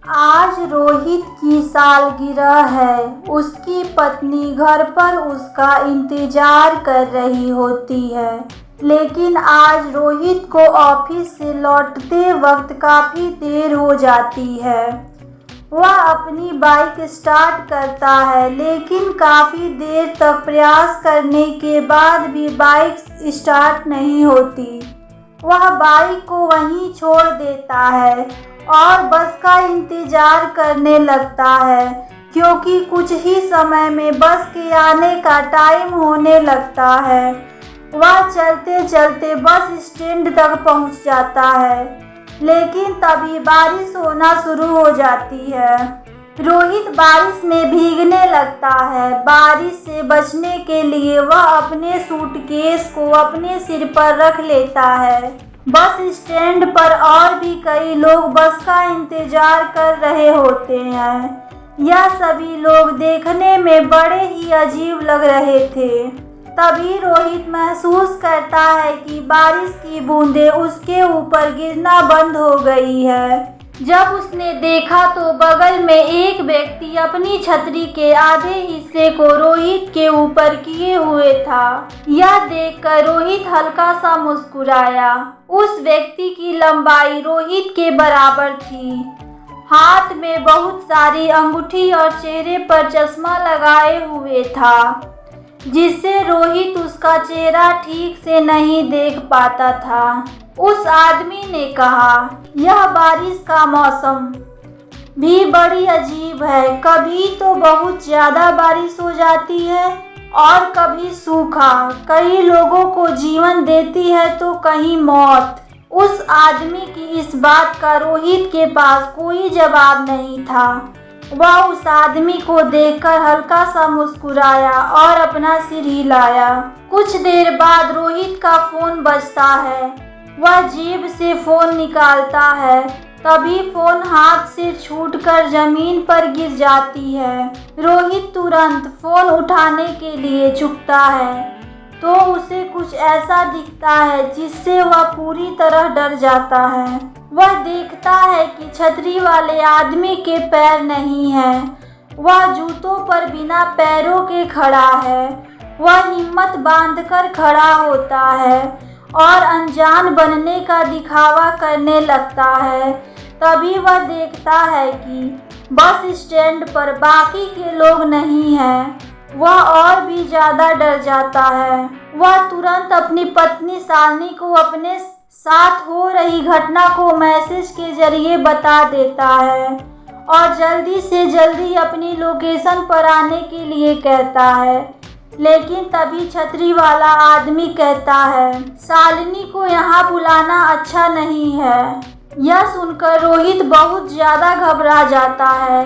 आज रोहित की सालगिरह है। उसकी पत्नी घर पर उसका इंतजार कर रही होती है, लेकिन आज रोहित को ऑफिस से लौटते वक्त काफ़ी देर हो जाती है। वह अपनी बाइक स्टार्ट करता है, लेकिन काफ़ी देर तक प्रयास करने के बाद भी बाइक स्टार्ट नहीं होती। वह बाइक को वहीं छोड़ देता है और बस का इंतजार करने लगता है, क्योंकि कुछ ही समय में बस के आने का टाइम होने लगता है। वह चलते चलते बस स्टैंड तक पहुंच जाता है, लेकिन तभी बारिश होना शुरू हो जाती है। रोहित बारिश में भीगने लगता है। बारिश से बचने के लिए वह अपने सूटकेस को अपने सिर पर रख लेता है। बस स्टैंड पर और भी कई लोग बस का इंतजार कर रहे होते हैं। यह सभी लोग देखने में बड़े ही अजीब लग रहे थे। तभी रोहित महसूस करता है कि बारिश की बूंदें उसके ऊपर गिरना बंद हो गई है। जब उसने देखा तो बगल में एक व्यक्ति अपनी छतरी के आधे हिस्से को रोहित के ऊपर किए हुए था। यह देखकर रोहित हल्का सा मुस्कुराया। उस व्यक्ति की लंबाई रोहित के बराबर थी। हाथ में बहुत सारी अंगूठी और चेहरे पर चश्मा लगाए हुए था, जिससे रोहित उसका चेहरा ठीक से नहीं देख पाता था। उस आदमी ने कहा, यह बारिश का मौसम भी बड़ी अजीब है। कभी तो बहुत ज़्यादा बारिश हो जाती है और कभी सूखा। कई लोगों को जीवन देती है तो कहीं मौत। उस आदमी की इस बात का रोहित के पास कोई जवाब नहीं था। वह उस आदमी को देखकर हल्का सा मुस्कुराया और अपना सिर हिलाया। कुछ देर बाद रोहित का फोन बजता है। वह जेब से फोन निकालता है, तभी फोन हाथ से छूटकर जमीन पर गिर जाती है। रोहित तुरंत फोन उठाने के लिए झुकता है तो उसे कुछ ऐसा दिखता है जिससे वह पूरी तरह डर जाता है। वह देखता है कि छतरी वाले आदमी के पैर नहीं हैं। वह जूतों पर बिना पैरों के खड़ा है। वह हिम्मत बांधकर खड़ा होता है और अनजान बनने का दिखावा करने लगता है। तभी वह देखता है कि बस स्टैंड पर बाकी के लोग नहीं हैं। वह और भी ज़्यादा डर जाता है। वह तुरंत अपनी पत्नी शालिनी को अपने साथ हो रही घटना को मैसेज के जरिए बता देता है और जल्दी से जल्दी अपनी लोकेशन पर आने के लिए कहता है। लेकिन तभी छतरी वाला आदमी कहता है, शालिनी को यहाँ बुलाना अच्छा नहीं है। यह सुनकर रोहित बहुत ज़्यादा घबरा जाता है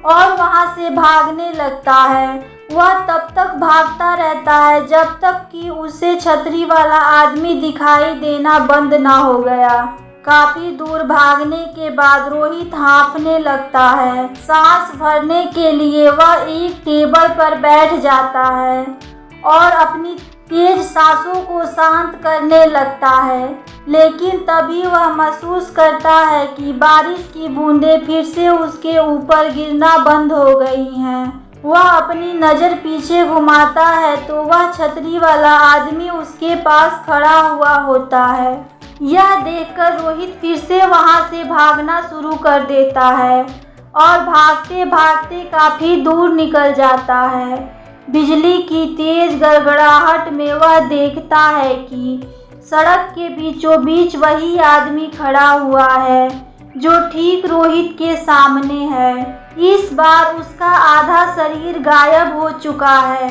और वहाँ से भागने लगता है। वह तब तक भागता रहता है जब तक कि उसे छतरी वाला आदमी दिखाई देना बंद ना हो गया। काफी दूर भागने के बाद रोहित हांफने लगता है। सांस भरने के लिए वह एक टेबल पर बैठ जाता है और अपनी तेज सांसों को शांत करने लगता है। लेकिन तभी वह महसूस करता है कि बारिश की बूंदें फिर से उसके ऊपर गिरना बंद हो गई हैं। वह अपनी नज़र पीछे घुमाता है तो वह छतरी वाला आदमी उसके पास खड़ा हुआ होता है। यह देखकर रोहित फिर से वहां से भागना शुरू कर देता है और भागते भागते काफ़ी दूर निकल जाता है। बिजली की तेज गड़गड़ाहट में वह देखता है कि सड़क के बीचों बीच वही आदमी खड़ा हुआ है जो ठीक रोहित के सामने है। इस बार उसका आधा शरीर गायब हो चुका है।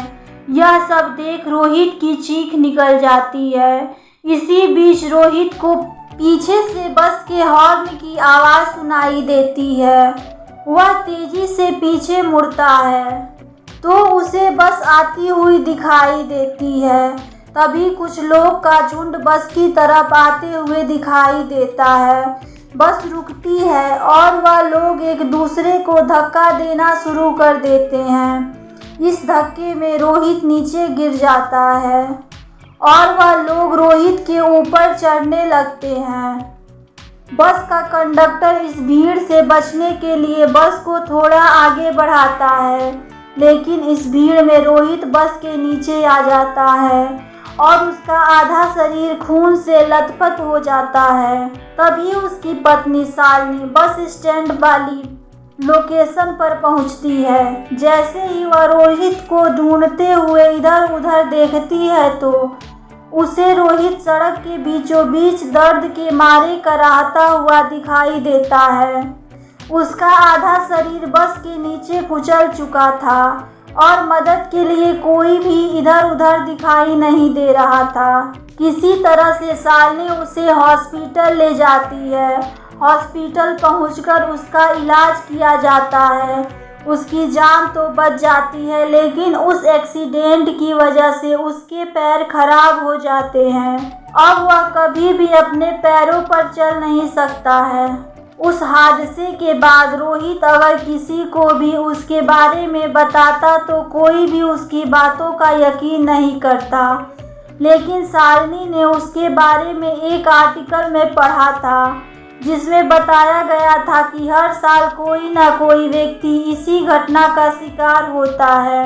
यह सब देख रोहित की चीख निकल जाती है। इसी बीच रोहित को पीछे से बस के हॉर्न की आवाज़ सुनाई देती है। वह तेजी से पीछे मुड़ता है तो उसे बस आती हुई दिखाई देती है। तभी कुछ लोग का झुंड बस की तरफ आते हुए दिखाई देता है। बस रुकती है और वह लोग एक दूसरे को धक्का देना शुरू कर देते हैं। इस धक्के में रोहित नीचे गिर जाता है और वह लोग रोहित के ऊपर चढ़ने लगते हैं। बस का कंडक्टर इस भीड़ से बचने के लिए बस को थोड़ा आगे बढ़ाता है, लेकिन इस भीड़ में रोहित बस के नीचे आ जाता है और उसका आधा शरीर खून से लथपथ हो जाता है। तभी उसकी पत्नी शालिनी बस स्टैंड वाली लोकेशन पर पहुंचती है। जैसे ही वह रोहित को ढूंढते हुए इधर उधर देखती है तो उसे रोहित सड़क के बीचों बीच दर्द के मारे कराहता हुआ दिखाई देता है। उसका आधा शरीर बस के नीचे कुचल चुका था और मदद के लिए कोई भी इधर उधर दिखाई नहीं दे रहा था। किसी तरह से शालिनी उसे हॉस्पिटल ले जाती है। हॉस्पिटल पहुंचकर उसका इलाज किया जाता है। उसकी जान तो बच जाती है, लेकिन उस एक्सीडेंट की वजह से उसके पैर खराब हो जाते हैं। अब वह कभी भी अपने पैरों पर चल नहीं सकता है। उस हादसे के बाद रोहित अगर किसी को भी उसके बारे में बताता तो कोई भी उसकी बातों का यकीन नहीं करता, लेकिन शालिनी ने उसके बारे में एक आर्टिकल में पढ़ा था जिसमें बताया गया था कि हर साल कोई ना कोई व्यक्ति इसी घटना का शिकार होता है।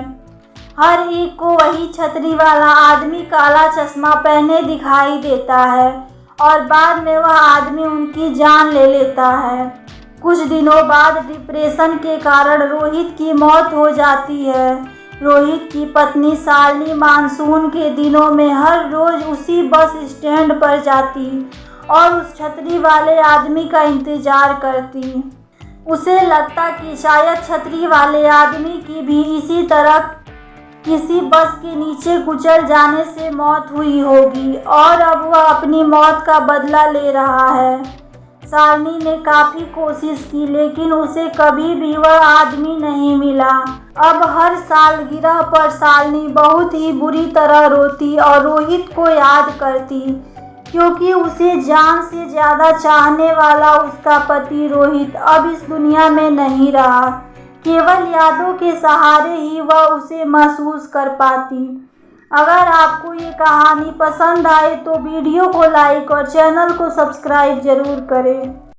हर एक को वही छतरी वाला आदमी काला चश्मा पहने दिखाई देता है और बाद में वह आदमी उनकी जान ले लेता है। कुछ दिनों बाद डिप्रेशन के कारण रोहित की मौत हो जाती है। रोहित की पत्नी शालिनी मानसून के दिनों में हर रोज उसी बस स्टैंड पर जाती और उस छतरी वाले आदमी का इंतजार करती। उसे लगता कि शायद छतरी वाले आदमी की भी इसी तरह किसी बस के नीचे कुचल जाने से मौत हुई होगी और अब वह अपनी मौत का बदला ले रहा है। शालिनी ने काफ़ी कोशिश की, लेकिन उसे कभी भी वह आदमी नहीं मिला। अब हर सालगिरह पर शालिनी बहुत ही बुरी तरह रोती और रोहित को याद करती, क्योंकि उसे जान से ज़्यादा चाहने वाला उसका पति रोहित अब इस दुनिया में नहीं रहा। केवल यादों के सहारे ही वह उसे महसूस कर पाती। अगर आपको ये कहानी पसंद आए तो वीडियो को लाइक और चैनल को सब्सक्राइब जरूर करें।